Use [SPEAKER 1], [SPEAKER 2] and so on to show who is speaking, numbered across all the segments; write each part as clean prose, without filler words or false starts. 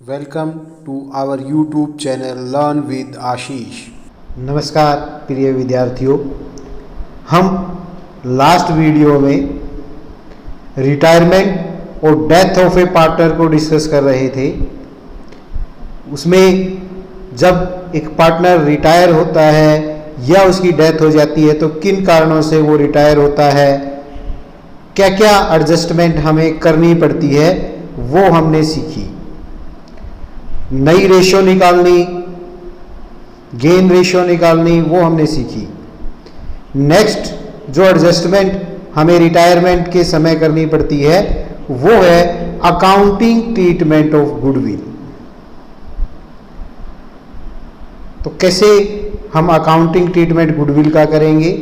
[SPEAKER 1] Welcome to our YouTube channel learn with Ashish. नमस्कार प्रिय विद्यार्थियों, हम लास्ट वीडियो में रिटायरमेंट और डेथ ऑफ ए पार्टनर को डिस्कस कर रहे थे। उसमें जब एक पार्टनर रिटायर होता है या उसकी डेथ हो जाती है तो किन कारणों से वो रिटायर होता है, क्या क्या एडजस्टमेंट हमें करनी पड़ती है, वो हमने सीखी। नई रेशो निकालनी, गेन रेशो निकालनी, वो हमने सीखी। नेक्स्ट जो एडजस्टमेंट हमें रिटायरमेंट के समय करनी पड़ती है वो है अकाउंटिंग ट्रीटमेंट ऑफ गुडविल। तो कैसे हम अकाउंटिंग ट्रीटमेंट गुडविल का करेंगे,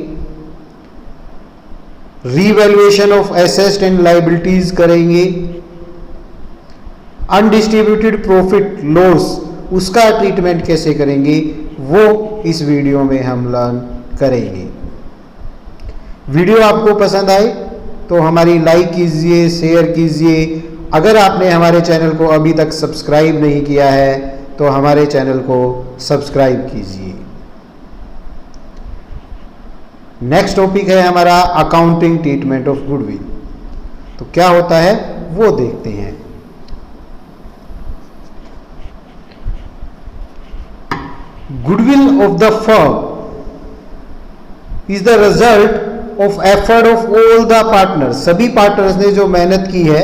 [SPEAKER 1] revaluation of assets and liabilities करेंगे, अनडिस्ट्रीब्यूटेड प्रॉफिट लॉस उसका ट्रीटमेंट कैसे करेंगे, वो इस वीडियो में हम लर्न करेंगे। वीडियो आपको पसंद आए तो हमारी लाइक कीजिए, शेयर कीजिए। अगर आपने हमारे चैनल को अभी तक सब्सक्राइब नहीं किया है तो हमारे चैनल को सब्सक्राइब कीजिए। नेक्स्ट टॉपिक है हमारा अकाउंटिंग ट्रीटमेंट ऑफ गुडविल। तो क्या होता है वो देखते हैं। Goodwill of the firm is the result of effort of all the partners। सभी पार्टनर्स ने जो मेहनत की है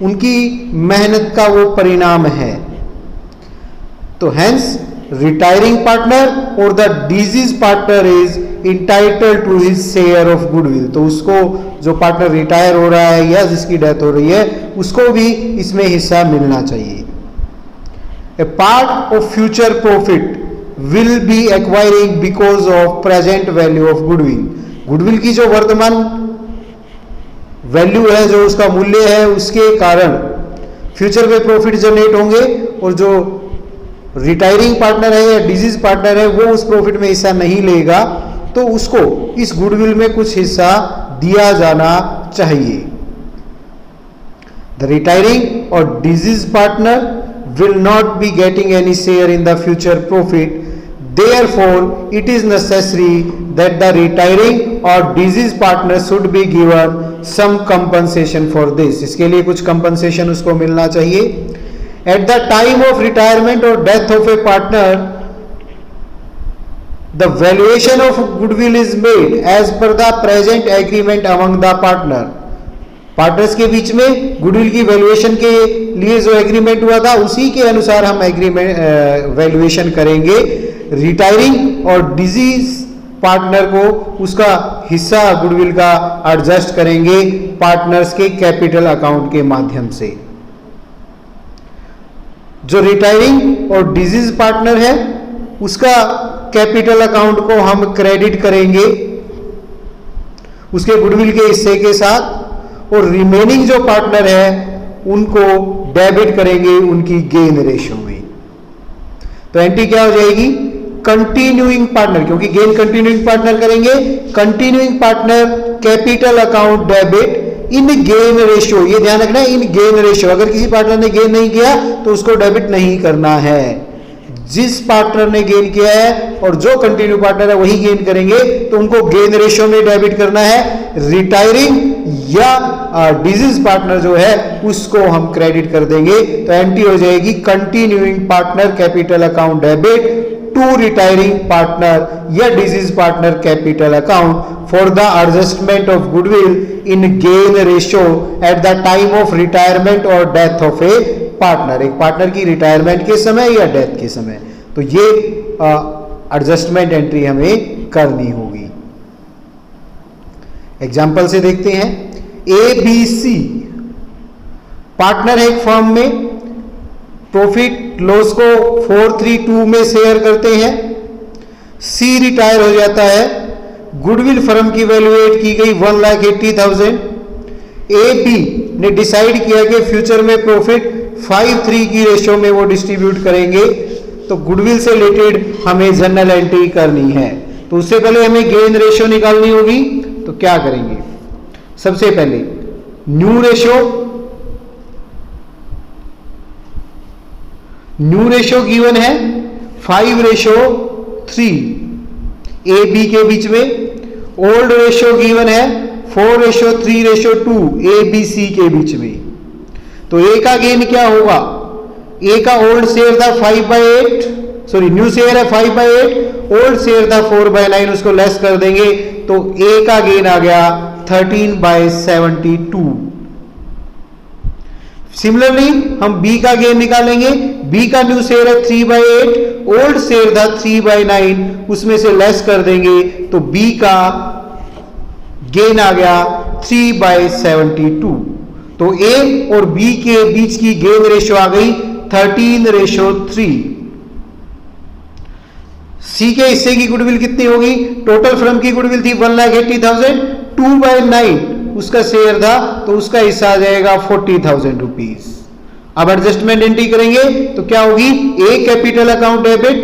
[SPEAKER 1] उनकी मेहनत का वो परिणाम है। तो hence retiring partner or the deceased partner is entitled to his share of goodwill। तो उसको जो पार्टनर रिटायर हो रहा है या जिसकी डेथ हो रही है उसको भी इसमें हिस्सा मिलना चाहिए। A part of future profit will be acquiring because of present value of goodwill। Goodwill की जो वर्तमान वैल्यू है, जो उसका मूल्य है, उसके कारण फ्यूचर में प्रॉफिट जनरेट होंगे और जो रिटायरिंग पार्टनर है या डिजीज पार्टनर है वो उस प्रॉफिट में हिस्सा नहीं लेगा तो उसको इस गुडविल में कुछ हिस्सा दिया जाना चाहिए। द रिटायरिंग और disease partner will not be getting any share in the future profit। Therefore it is necessary that the retiring or deceased partner should be given some compensation for this। इसके लिए कुछ compensation उसको मिलना चाहिए। At the time of retirement or death of a partner, the valuation of goodwill is made as per the present agreement among the partner। Partners के बीच में goodwill की valuation के लिए जो एग्रीमेंट हुआ था उसी के अनुसार हम एग्रीमेंट वैल्यूएशन करेंगे। रिटायरिंग और डिजीज पार्टनर को उसका हिस्सा गुडविल का एडजस्ट करेंगे पार्टनर्स के कैपिटल अकाउंट के माध्यम से। जो रिटायरिंग और डिजीज पार्टनर है उसका कैपिटल अकाउंट को हम क्रेडिट करेंगे उसके गुडविल के हिस्से के साथ, और रिमेनिंग जो पार्टनर है उनको डेबिट करेंगे उनकी गेन रेशो में। तो एंट्री क्या हो जाएगी, कंटिन्यूइंग पार्टनर, क्योंकि गेन कंटिन्यूइंग पार्टनर करेंगे। Continuing partner capital account debit in gain ratio. ये ध्यान रखना है, इन गेन रेशो। अगर किसी पार्टनर ने गेन नहीं किया तो उसको डेबिट नहीं करना है। जिस पार्टनर ने गेन किया है और जो कंटिन्यू पार्टनर है वही गेन करेंगे तो उनको गेन रेशो में डेबिट करना है। रिटायरिंग या डिजीज पार्टनर जो है उसको हम क्रेडिट कर देंगे। तो एंट्री हो जाएगी continuing partner capital account debit to retiring partner या deceased partner capital account for the adjustment of goodwill in gain ratio at the time of retirement और डेथ ऑफ ए पार्टनर। एक partner की retirement के समय या death के समय। तो ये एडजस्टमेंट एंट्री हमें करनी होगी। एग्जाम्पल से देखते हैं। ABC पार्टनर है एक फर्म में, प्रॉफिट लॉस को 432 में शेयर करते हैं। C रिटायर हो जाता है, गुडविल फर्म की वैल्यूएट की गई 1,80,000। AB ने डिसाइड किया कि फ्यूचर में प्रॉफिट 5:3 की रेशो में वो डिस्ट्रीब्यूट करेंगे। तो गुडविल से रिलेटेड हमें जनरल एंट्री करनी है। तो उससे पहले हमें गेन रेशो निकालनी होगी। तो क्या करेंगे, सबसे पहले new ratio new ratio given है 5:3 ए बी के बीच में। ओल्ड रेशो गिवन है 4:3:2 ए बी सी के बीच में। तो ए का गेन क्या होगा? ए का ओल्ड शेयर था 5/8, सॉरी न्यू शेयर है 5/8, ओल्ड शेयर था 4/9, उसको लेस कर देंगे तो ए का गेन आ गया 13/72। सिमिलरली हम बी का गेन निकालेंगे। बी का न्यू शेयर है 3/8, ओल्ड शेयर था 3/9, उसमें से लेस कर देंगे तो बी का गेन आ गया 3/72। तो ए और बी के बीच की गेन रेशो आ गई 13:3। सी के हिस्से की गुडविल कितनी होगी? टोटल फर्म की गुडविल थी 1,80,000, 2/9 उसका शेयर था तो उसका हिस्सा आ जाएगा 40,000 रुपीज। अब एडजस्टमेंट एंट्री करेंगे तो क्या होगी? A capital account debit,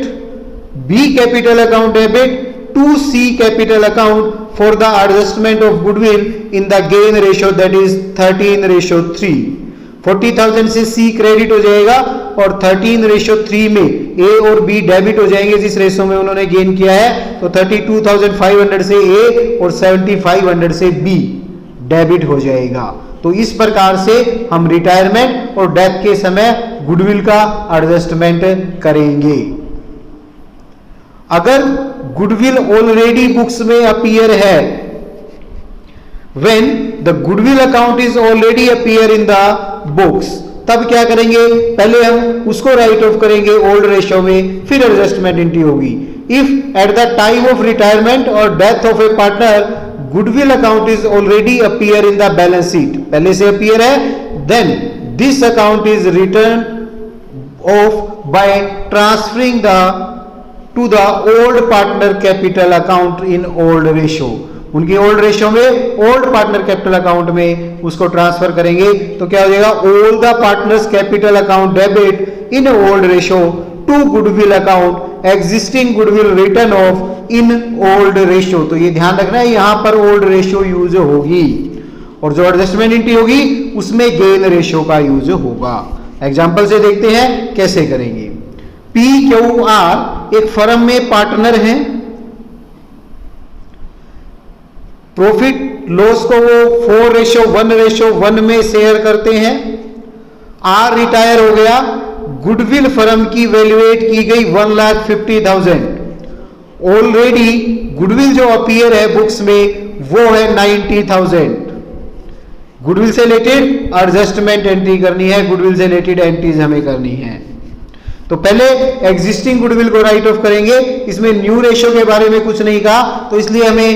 [SPEAKER 1] B capital account debit to C capital account for the adjustment of goodwill in the gain ratio that is 13:3। 40,000 से सी क्रेडिट हो जाएगा और 13:3 में ए और बी डेबिट हो जाएंगे जिस रेशो में उन्होंने गेन किया है। तो 32,500 से ए और 7,500 से बी डेबिट हो जाएगा। तो इस प्रकार से हम रिटायरमेंट और डेथ के समय गुडविल का एडजस्टमेंट करेंगे। अगर गुडविल ऑलरेडी बुक्स में अपीयर है, when the goodwill account is already appear in the books, तब क्या करेंगे? पहले हम उसको राइट ऑफ करेंगे ओल्ड रेशो में, फिर एडजस्टमेंट एंट्री होगी। If at the time of retirement और death of a partner goodwill account is already appear in the balance sheet, पहले से अपीयर है, then this account is written off by transferring the to the old partner capital account in old ratio. उनकी old ratio में old partner capital account में उसको transfer करेंगे तो क्या हो जाएगा? All the partners capital account debit in old ratio two goodwill account existing goodwill written off in old ratio. तो ये ध्यान रखना है, यहां पर ओल्ड रेशो यूज होगी और जो एडजस्टमेंट एंट्री होगी उसमें गेन रेशो का यूज होगा। एग्जांपल से देखते हैं कैसे करेंगे। पी क्यू आर एक फर्म में पार्टनर हैं, प्रॉफिट लॉस को वो 4:1:1 में शेयर करते हैं। आर रिटायर हो गया, गुडविल फर्म की वैल्यूएट की गई 1,50,000। ऑलरेडी गुडविल जो अपीयर है बुक्स में वो है 90,000। गुडविल से रिलेटेड एडजस्टमेंट एंट्री करनी है, गुडविल से रिलेटेड एंट्रीज हमें करनी है। तो पहले एग्जिस्टिंग गुडविल को राइट ऑफ करेंगे। इसमें न्यू रेशो के बारे में कुछ नहीं कहा तो इसलिए हमें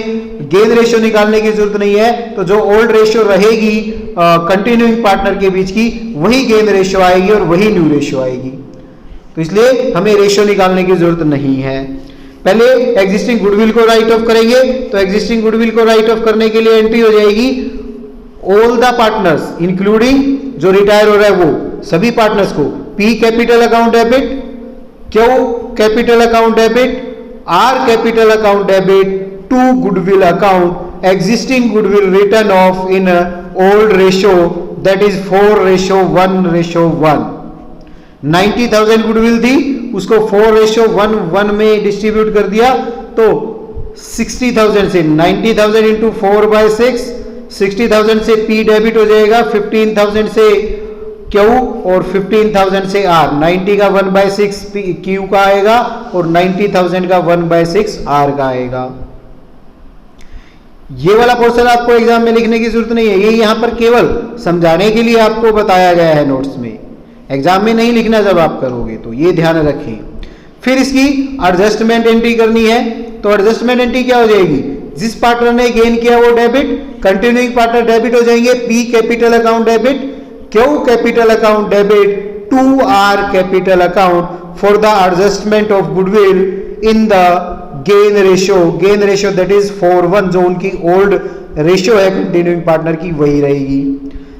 [SPEAKER 1] गेन रेशो निकालने की जरूरत नहीं है। तो जो ओल्ड रेशो रहेगी कंटिन्यूइंग पार्टनर के बीच की, वही गेन रेशो आएगी और वही न्यू रेशो आएगी। तो इसलिए हमें रेशो निकालने की जरूरत नहीं है। पहले एग्जिस्टिंग गुडविल को राइट ऑफ करेंगे तो एग्जिस्टिंग गुडविल को राइट ऑफ करने के लिए एंट्री हो जाएगी ऑल द पार्टनर्स इंक्लूडिंग जो रिटायर हो रहा है वो सभी पार्टनर्स को। P capital account debit, Q capital account debit, R capital account debit to goodwill account existing goodwill written off in old ratio that is 4:1:1। 90,000 goodwill थी, उसको 4:1:1 में डिस्ट्रीब्यूट कर दिया तो 60,000 से 90,000 इंटू 4/6, 60,000 से पी डेबिट हो जाएगा, 15,000 से क्यू और 15,000 से आर। 90 का 1/6 क्यू का आएगा और 90,000 का 1/6 आर का आएगा। ये वाला पोर्शन आपको एग्जाम में लिखने की जरूरत नहीं है, ये यहां पर केवल समझाने के लिए आपको बताया गया है नोट्स में। एग्जाम में नहीं लिखना जब आप करोगे, तो ये ध्यान रखें। फिर इसकी एडजस्टमेंट एंट्री करनी है तो एडजस्टमेंट एंट्री क्या हो जाएगी? जिस पार्टनर ने गेन किया वो डेबिट, कंटिन्यूइंग पार्टनर डेबिट हो जाएंगे, P capital account debit, Q capital account debit to R capital account for the adjustment of goodwill in the gain ratio. Gain ratio that is 4:1, जो उनकी old ratio है continuing partner की वही रहेगी।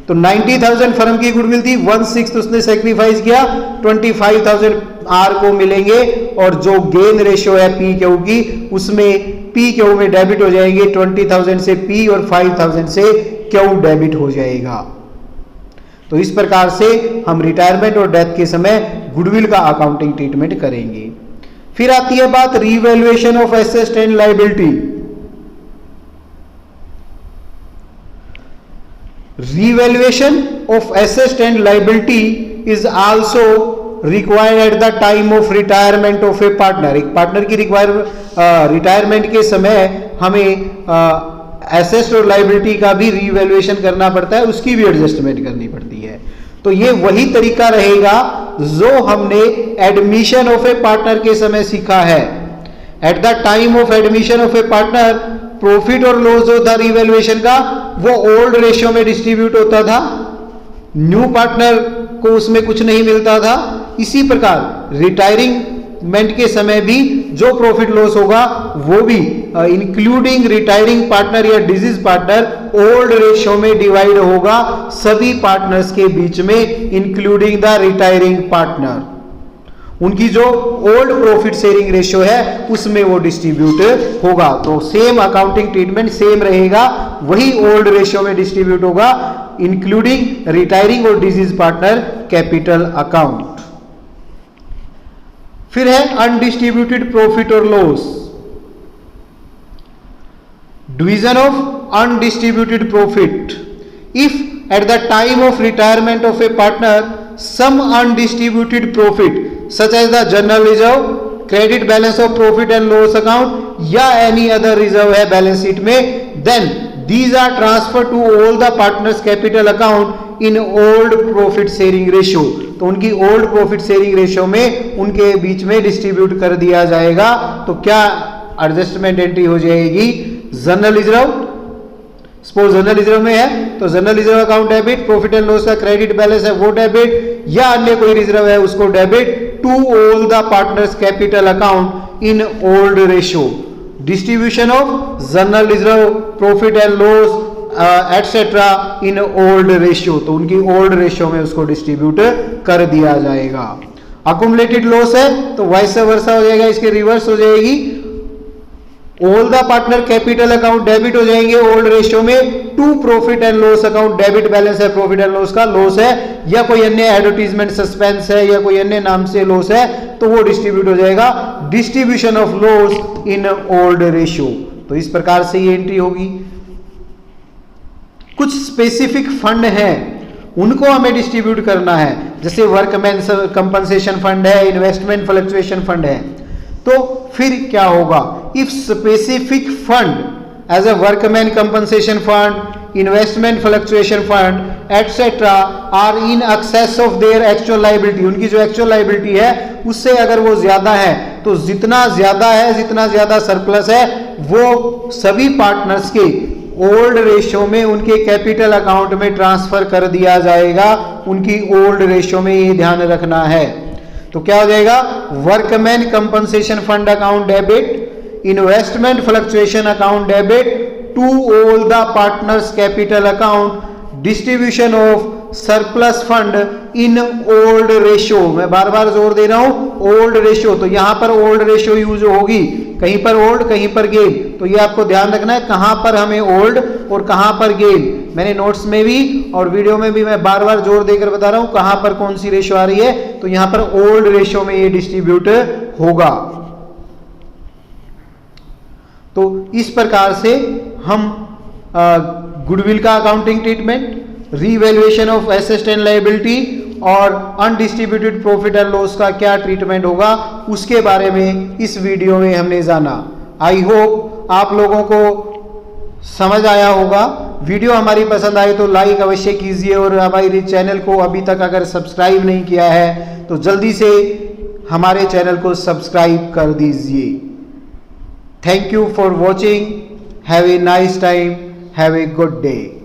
[SPEAKER 1] तो 90,000 firm की गुडविल थी, 1/6 उसने सेक्रीफाइस किया, 25,000 आर को मिलेंगे और जो गेन रेशो है पी क्यू की उसमें पी क्यू में डेबिट हो जाएंगे, 20,000 से पी और 5,000 से क्यू डेबिट हो जाएगा। तो इस प्रकार से हम रिटायरमेंट और डेथ के समय गुडविल का अकाउंटिंग ट्रीटमेंट करेंगे। फिर आती है बात revaluation of asset and liability. Revaluation of assets and liability is also required at the time of retirement of a partner। एक पार्टनर की रिटायरमेंट के समय हमें एसेट्स और लाइबिलिटी का भी रीवैल्यूएशन करना पड़ता है, उसकी भी एडजस्टमेंट करनी पड़ती है। तो ये वही तरीका रहेगा जो हमने एडमिशन ऑफ ए पार्टनर के समय सीखा है। Eight the time of admission of a partner profit और लॉस जो था रिवैल्यूएशन का वो ओल्ड रेशियो में डिस्ट्रीब्यूट होता था, न्यू पार्टनर को उसमें कुछ नहीं मिलता था। इसी प्रकार रिटायरिंगमेंट के समय भी जो प्रॉफिट लॉस होगा वो भी इंक्लूडिंग रिटायरिंग पार्टनर या डिजीज पार्टनर ओल्ड रेशियो में डिवाइड होगा सभी पार्टनर्स के बीच में, इंक्लूडिंग द रिटायरिंग पार्टनर। उनकी जो ओल्ड प्रॉफिट शेयरिंग रेशियो है उसमें वो डिस्ट्रीब्यूट होगा। तो सेम अकाउंटिंग ट्रीटमेंट सेम रहेगा, वही ओल्ड रेशियो में डिस्ट्रीब्यूट होगा, इंक्लूडिंग रिटायरिंग और डिजीज पार्टनर कैपिटल अकाउंट। फिर है अनडिस्ट्रीब्यूटेड प्रॉफिट और loss. Division of undistributed profit. If at the time of retirement of a partner some undistributed profit such as the general reserve, credit balance of profit and loss account या any other reserve है balance sheet में, then these are transferred to all the partners capital account in old profit sharing ratio। तो उनकी old profit sharing ratio में उनके बीच में distribute कर दिया जाएगा। तो क्या एडजस्टमेंट एंट्री हो जाएगी? General reserve, suppose general reserve में है तो general reserve account debit, profit and loss का क्रेडिट बैलेंस है वो डेबिट, या अन्य कोई रिजर्व है उसको debit to all the partners capital account in old ratio. Distribution of general reserve, profit and loss etcetera in old ratio, तो उनकी ओल्ड रेशियो में उसको डिस्ट्रीब्यूट कर दिया जाएगा। अकुमुलेटेड लॉस है तो वाइस वर्सा हो जाएगा, इसके रिवर्स हो जाएगी। All the partner capital account debit हो जाएंगे ओल्ड रेशियो में, to profit and loss account debit balance है प्रॉफिट एंड लॉस का, लॉस है या कोई अन्य एडवर्टीजमेंट सस्पेंस है या कोई अन्य नाम से लॉस है तो वो डिस्ट्रीब्यूट हो जाएगा distribution of loss in old ratio. तो इस प्रकार से ये एंट्री होगी। कुछ स्पेसिफिक फंड है उनको हमें डिस्ट्रीब्यूट करना है, जैसे वर्कमैन कंपनसेशन फंड है, इन्वेस्टमेंट फ्लक्चुएशन फंड है। तो फिर क्या होगा? If specific fund as a workman compensation fund, investment fluctuation fund etcetera are in excess of their actual liability, उनकी जो एक्चुअल लायबिलिटी है उससे अगर वो ज्यादा है तो जितना ज्यादा है, जितना ज्यादा सरप्लस है वो सभी पार्टनर्स के ओल्ड रेशियो में उनके कैपिटल अकाउंट में ट्रांसफर कर दिया जाएगा। उनकी ओल्ड रेशियो में ये ध्यान रखना है। तो क्या हो जाएगा? Workman compensation fund account debit, investment fluctuation account debit to all the partners capital account, distribution of surplus fund in old ratio. मैं बार बार जोर दे रहा हूं ओल्ड रेशियो, तो यहां पर ओल्ड रेशियो यूज होगी, कहीं पर ओल्ड कहीं पर गेन। तो ये आपको ध्यान रखना है कहां पर हमें ओल्ड और कहां पर गेन। मैंने नोट्स में भी और वीडियो में भी मैं बार बार जोर देकर बता रहा हूं कहां पर कौन सी रेशियो आ रही है। तो यहां पर ओल्ड रेशियो में ये डिस्ट्रीब्यूट होगा। तो इस प्रकार से हम गुडविल का accounting treatment, revaluation of asset and liability और अनडिस्ट्रीब्यूटेड प्रॉफिट एंड लॉस का क्या ट्रीटमेंट होगा उसके बारे में इस वीडियो में हमने जाना। आई होप आप लोगों को समझ आया होगा। वीडियो हमारी पसंद आए तो लाइक अवश्य कीजिए और हमारे चैनल को अभी तक अगर सब्सक्राइब नहीं किया है तो जल्दी से हमारे चैनल को सब्सक्राइब कर दीजिए। Thank you for watching. Have a nice time. Have a good day.